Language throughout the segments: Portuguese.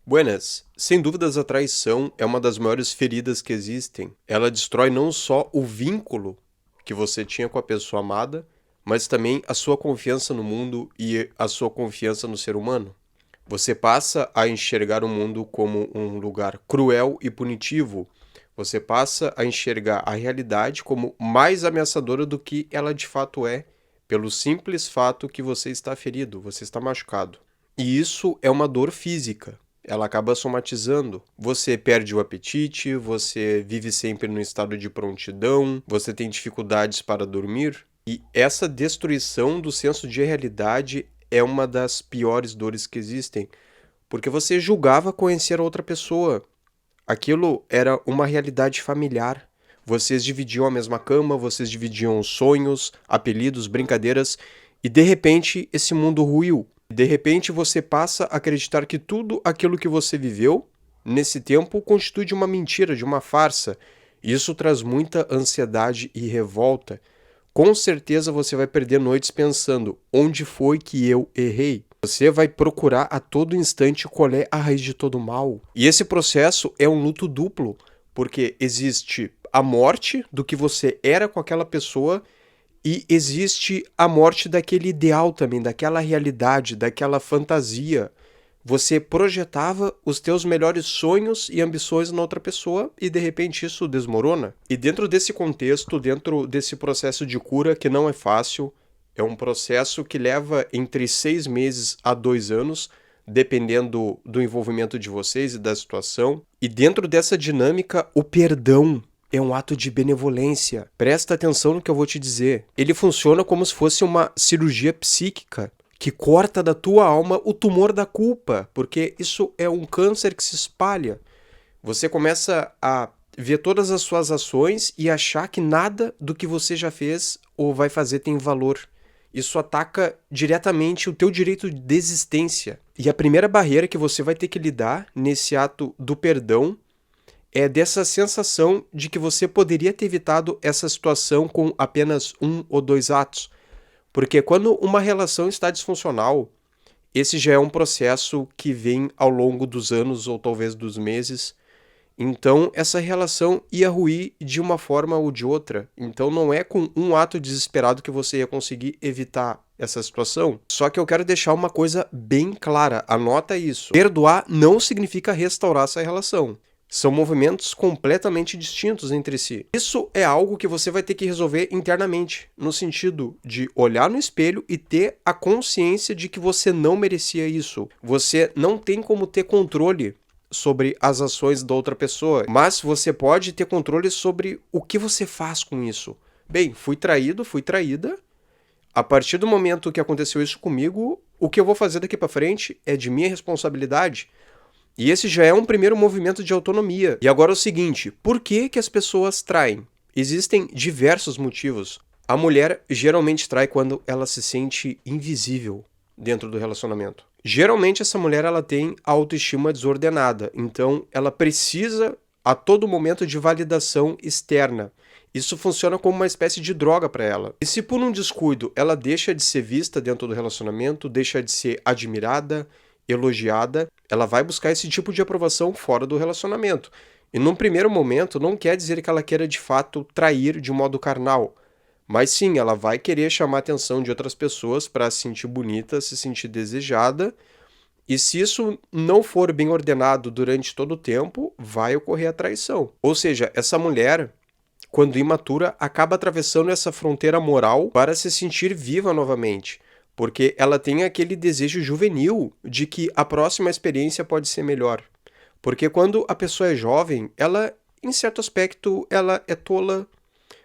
Buenas, sem dúvidas a traição é uma das maiores feridas que existem. Ela destrói não só o vínculo que você tinha com a pessoa amada, mas também a sua confiança no mundo e a sua confiança no ser humano. Você passa a enxergar o mundo como um lugar cruel e punitivo. Você passa a enxergar a realidade como mais ameaçadora do que ela de fato é, pelo simples fato que você está ferido, você está machucado. E isso é uma dor física. Ela acaba somatizando. Você perde o apetite, você vive sempre no estado de prontidão, você tem dificuldades para dormir. E essa destruição do senso de realidade é uma das piores dores que existem, porque você julgava conhecer a outra pessoa. Aquilo era uma realidade familiar. Vocês dividiam a mesma cama, vocês dividiam sonhos, apelidos, brincadeiras, e de repente esse mundo ruiu. De repente você passa a acreditar que tudo aquilo que você viveu nesse tempo constitui de uma mentira, de uma farsa. Isso traz muita ansiedade e revolta. Com certeza você vai perder noites pensando: onde foi que eu errei? Você vai procurar a todo instante qual é a raiz de todo mal. E esse processo é um luto duplo, porque existe a morte do que você era com aquela pessoa e existe a morte daquele ideal também, daquela realidade, daquela fantasia. Você projetava os teus melhores sonhos e ambições na outra pessoa e de repente isso desmorona. E dentro desse contexto, dentro desse processo de cura que não é fácil, é um processo que leva entre 6 meses a 2 anos, dependendo do envolvimento de vocês e da situação. E dentro dessa dinâmica, o perdão é um ato de benevolência. Presta atenção no que eu vou te dizer. Ele funciona como se fosse uma cirurgia psíquica que corta da tua alma o tumor da culpa, porque isso é um câncer que se espalha. Você começa a ver todas as suas ações e achar que nada do que você já fez ou vai fazer tem valor. Isso ataca diretamente o teu direito de existência. E a primeira barreira que você vai ter que lidar nesse ato do perdão é dessa sensação de que você poderia ter evitado essa situação com apenas 1 ou 2 atos. Porque quando uma relação está disfuncional, esse já é um processo que vem ao longo dos anos ou talvez dos meses. Então, essa relação ia ruir de uma forma ou de outra. Então, não é com um ato desesperado que você ia conseguir evitar essa situação. Só que eu quero deixar uma coisa bem clara. Anota isso. Perdoar não significa restaurar essa relação. São movimentos completamente distintos entre si. Isso é algo que você vai ter que resolver internamente, no sentido de olhar no espelho e ter a consciência de que você não merecia isso. Você não tem como ter controle sobre as ações da outra pessoa, mas você pode ter controle sobre o que você faz com isso. Bem, fui traído, fui traída. A partir do momento que aconteceu isso comigo, o que eu vou fazer daqui para frente é de minha responsabilidade. E esse já é um primeiro movimento de autonomia. E agora é o seguinte, por que que as pessoas traem? Existem diversos motivos. A mulher geralmente trai quando ela se sente invisível dentro do relacionamento. Geralmente essa mulher ela tem a autoestima desordenada, então ela precisa a todo momento de validação externa. Isso funciona como uma espécie de droga para ela. E se por um descuido ela deixa de ser vista dentro do relacionamento, deixa de ser admirada, elogiada, ela vai buscar esse tipo de aprovação fora do relacionamento. E num primeiro momento não quer dizer que ela queira de fato trair de modo carnal, mas sim, ela vai querer chamar a atenção de outras pessoas para se sentir bonita, se sentir desejada, e se isso não for bem ordenado durante todo o tempo, vai ocorrer a traição. Ou seja, essa mulher, quando imatura, acaba atravessando essa fronteira moral para se sentir viva novamente. Porque ela tem aquele desejo juvenil de que a próxima experiência pode ser melhor. Porque quando a pessoa é jovem, ela, em certo aspecto, ela é tola,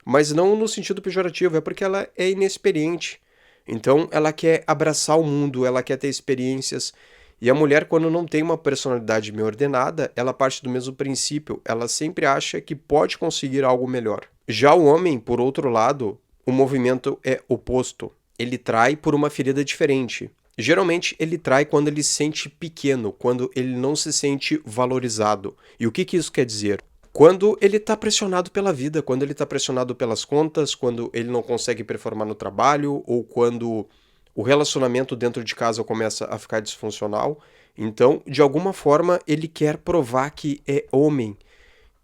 mas não no sentido pejorativo, é porque ela é inexperiente. Então ela quer abraçar o mundo, ela quer ter experiências. E a mulher, quando não tem uma personalidade bem ordenada, ela parte do mesmo princípio, ela sempre acha que pode conseguir algo melhor. Já o homem, por outro lado, o movimento é oposto. Ele trai por uma ferida diferente. Geralmente ele trai quando ele se sente pequeno, quando ele não se sente valorizado. E o que que isso quer dizer? Quando ele está pressionado pela vida, quando ele está pressionado pelas contas, quando ele não consegue performar no trabalho, ou quando o relacionamento dentro de casa começa a ficar disfuncional. Então, de alguma forma, ele quer provar que é homem.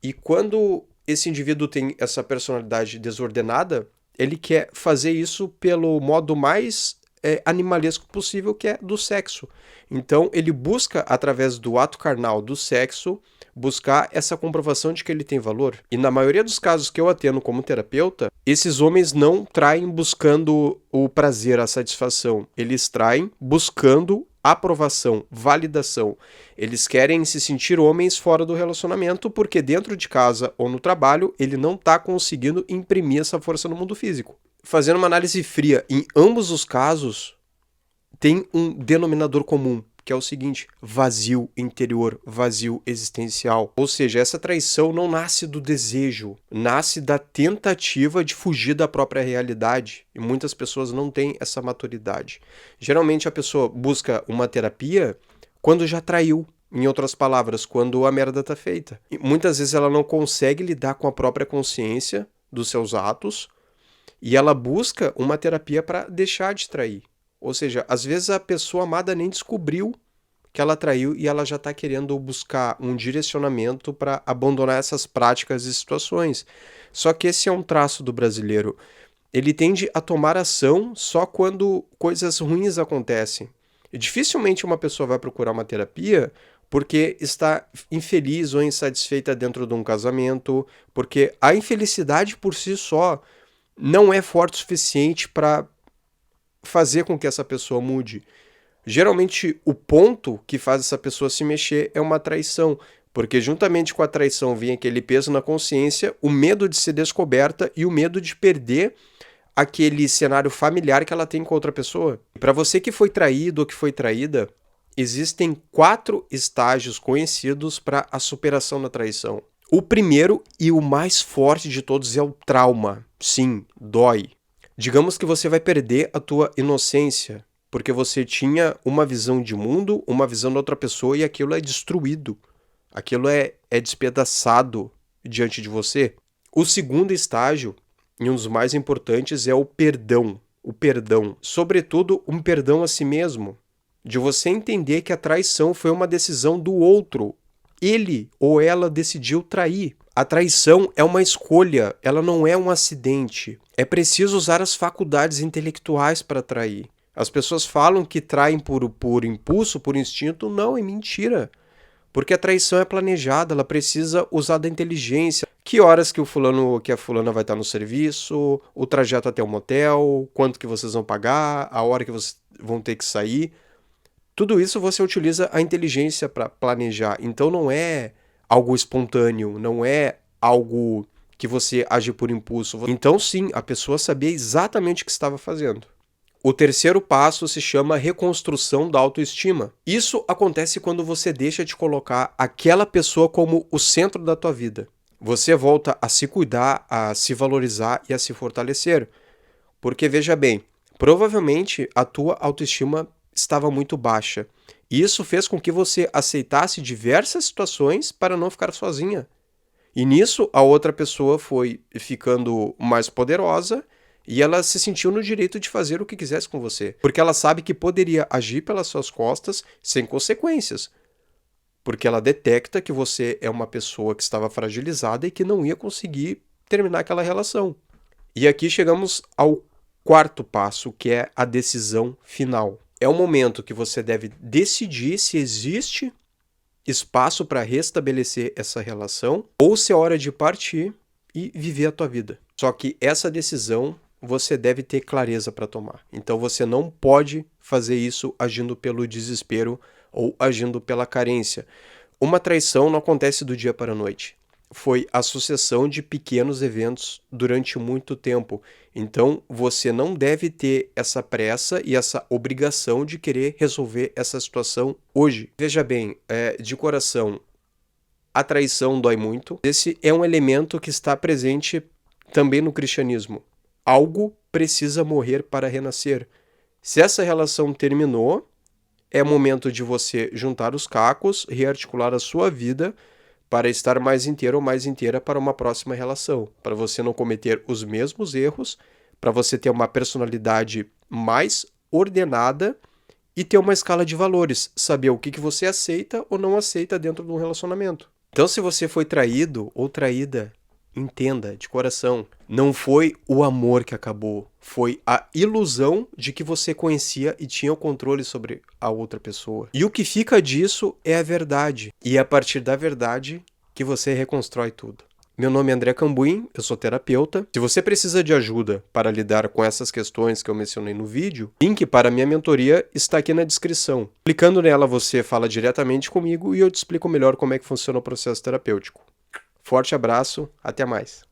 E quando esse indivíduo tem essa personalidade desordenada, ele quer fazer isso pelo modo mais animalesco possível, que é do sexo. Então, ele busca, através do ato carnal do sexo, buscar essa comprovação de que ele tem valor. E na maioria dos casos que eu atendo como terapeuta, esses homens não traem buscando o prazer, a satisfação. Eles traem buscando aprovação, validação. Eles querem se sentir homens fora do relacionamento porque dentro de casa ou no trabalho ele não está conseguindo imprimir essa força no mundo físico. Fazendo uma análise fria, em ambos os casos tem um denominador comum, que é o seguinte: vazio interior, vazio existencial. Ou seja, essa traição não nasce do desejo, nasce da tentativa de fugir da própria realidade. E muitas pessoas não têm essa maturidade. Geralmente a pessoa busca uma terapia quando já traiu. Em outras palavras, quando a merda tá feita. E muitas vezes ela não consegue lidar com a própria consciência dos seus atos e ela busca uma terapia para deixar de trair. Ou seja, às vezes a pessoa amada nem descobriu que ela traiu e ela já está querendo buscar um direcionamento para abandonar essas práticas e situações. Só que esse é um traço do brasileiro. Ele tende a tomar ação só quando coisas ruins acontecem. E dificilmente uma pessoa vai procurar uma terapia porque está infeliz ou insatisfeita dentro de um casamento, porque a infelicidade por si só não é forte o suficiente para fazer com que essa pessoa mude. Geralmente, o ponto que faz essa pessoa se mexer é uma traição, porque juntamente com a traição vem aquele peso na consciência, o medo de ser descoberta e o medo de perder aquele cenário familiar que ela tem com outra pessoa. Para você que foi traído ou que foi traída, existem 4 estágios conhecidos para a superação da traição. O primeiro e o mais forte de todos é o trauma. Sim, dói. Digamos que você vai perder a tua inocência, porque você tinha uma visão de mundo, uma visão da outra pessoa e aquilo é destruído. Aquilo é despedaçado diante de você. O segundo estágio, e um dos mais importantes, é o perdão. O perdão. Sobretudo, um perdão a si mesmo. De você entender que a traição foi uma decisão do outro. Ele ou ela decidiu trair. A traição é uma escolha, ela não é um acidente. É preciso usar as faculdades intelectuais para trair. As pessoas falam que traem por impulso, por instinto. Não, é mentira. Porque a traição é planejada, ela precisa usar da inteligência. Que horas que a fulana vai estar no serviço, o trajeto até o motel, quanto que vocês vão pagar, a hora que vocês vão ter que sair. Tudo isso você utiliza a inteligência para planejar. Então não é algo espontâneo, não é algo que você age por impulso. Então sim, a pessoa sabia exatamente o que estava fazendo. O terceiro passo se chama reconstrução da autoestima. Isso acontece quando você deixa de colocar aquela pessoa como o centro da tua vida. Você volta a se cuidar, a se valorizar e a se fortalecer. Porque veja bem, provavelmente a tua autoestima estava muito baixa. E isso fez com que você aceitasse diversas situações para não ficar sozinha. E nisso a outra pessoa foi ficando mais poderosa e ela se sentiu no direito de fazer o que quisesse com você. Porque ela sabe que poderia agir pelas suas costas sem consequências. Porque ela detecta que você é uma pessoa que estava fragilizada e que não ia conseguir terminar aquela relação. E aqui chegamos ao quarto passo, que é a decisão final. É o momento que você deve decidir se existe espaço para restabelecer essa relação ou se é hora de partir e viver a tua vida. Só que essa decisão você deve ter clareza para tomar. Então você não pode fazer isso agindo pelo desespero ou agindo pela carência. Uma traição não acontece do dia para a noite. Foi a sucessão de pequenos eventos durante muito tempo. Então, você não deve ter essa pressa e essa obrigação de querer resolver essa situação hoje. Veja bem, de coração, a traição dói muito. Esse é um elemento que está presente também no cristianismo. Algo precisa morrer para renascer. Se essa relação terminou, é momento de você juntar os cacos, rearticular a sua vida para estar mais inteiro ou mais inteira para uma próxima relação, para você não cometer os mesmos erros, para você ter uma personalidade mais ordenada e ter uma escala de valores, saber o que você aceita ou não aceita dentro de um relacionamento. Então, se você foi traído ou traída, entenda de coração, não foi o amor que acabou, foi a ilusão de que você conhecia e tinha o controle sobre a outra pessoa. E o que fica disso é a verdade, e é a partir da verdade que você reconstrói tudo. Meu nome é André Cambuim, eu sou terapeuta. Se você precisa de ajuda para lidar com essas questões que eu mencionei no vídeo, link para a minha mentoria está aqui na descrição. Clicando nela, você fala diretamente comigo e eu te explico melhor como é que funciona o processo terapêutico. Forte abraço, até mais.